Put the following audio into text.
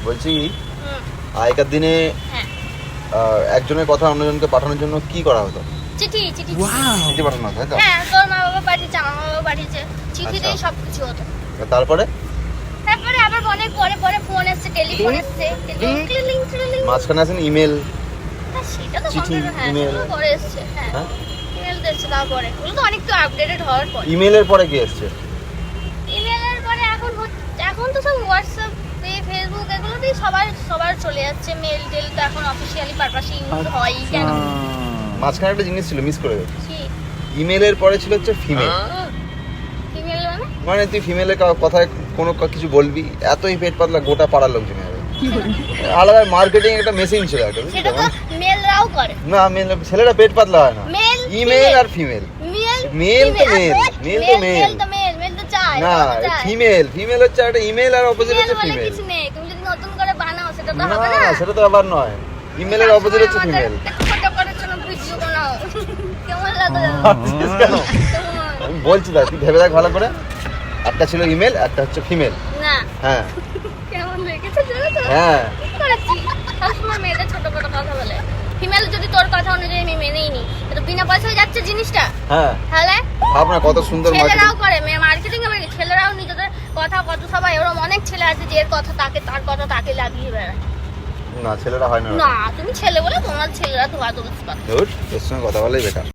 বলছি আগেকার দিনে একজনের কথা অন্যজনকে পাঠানোর জন্য কি করা হতো? চিঠি চিঠি চিঠি পাঠানো হতো, তাই তো? হ্যাঁ, তোর মা বাবা পাঠিয়েছে, আমার মা বাবা পাঠিয়েছে, চিঠিতেই সবকিছু হতো। তারপরে আবার অনেক পরে ফোন এসছে, টেলিফোন এসছে, মাঝখানে আছেন ইমেল, সেটা তো চিঠি, হ্যাঁ, email। সেগুলো পরে এসছে। হ্যাঁ, ইমেল এসছে, তারপরে ওগুলো তো অনেক তো আপডেটেড হওয়ার পর। ইমেলের পরে কি এসছে? ইমেলের পরে এখন তো সব হোয়াটসঅ্যাপ, ফেসবুক, এগুলোতেই সবার চলে যাচ্ছে। মেল টেল তো এখন অফিসিয়ালি পারপাসে ইউজ হয় কেন? মাঝখানে একটা জিনিস ছিল, মিস করে গেছি। কি ইমেলের পরে ছিল হচ্ছে ফিমেল। ফিমেল মানে তুই ফিমেলের কথায় কোনো কিছু বলবি, এতই পেট পাতলা গোটা পাড়ার লোক জেনে যাবে। আলাদা মার্কেটিং একটা মেশিন ছিল একটা, সেটা তো মেলরাও করে না মেল ছেলেরা পেট পাতলা হয় না। মেল ইমেল আর ফিমেল, মেল তো মেল তো চাই না, ফিমেল হচ্ছে একটা ইমেল আর অপোজিট হচ্ছে ফিমেল। কিছু নেই, তুমি যদি নতুন করে বানাও সেটা তো না হবে না। সেটা তো আবার নয়, ইমেলের অপোজিট হচ্ছে ফিমেল। ফটো করার জন্য ভিডিও বানাও, কেমন লাগে? কেন আমি বলছি না, তুই ভেবে দেখ ভালো করে। একটা ছিল ইমেল, একটা হচ্ছে ফিমেল। না হ্যাঁ কেমন লেগেছে জানো তো? হ্যাঁ, করেছি সবসময় মেয়েদের ছোট ছোট কথা বলে। ফিমেল যদি তোর কথা অনুযায়ী আমি মেনেই নি, তো বিনা পয়সায় যাচ্ছে জিনিসটা। হ্যাঁ তাহলে ভাব না কত সুন্দর ছেলেরাও মার্কেটিং। করে, মার্কেটিং এ ছেলেরাও নিজেদের কথা কত সবাই, ওরকম অনেক ছেলে আছে যে এর কথা তাকে, তার কথা তাকে লাগিয়ে বেড়ায়। না ছেলেরা হয় না। না তুমি ছেলে বলে তোমার ছেলেরা ধোয়া দোষ করে। ধুর, তোর সঙ্গে কথা বলাই বেকার।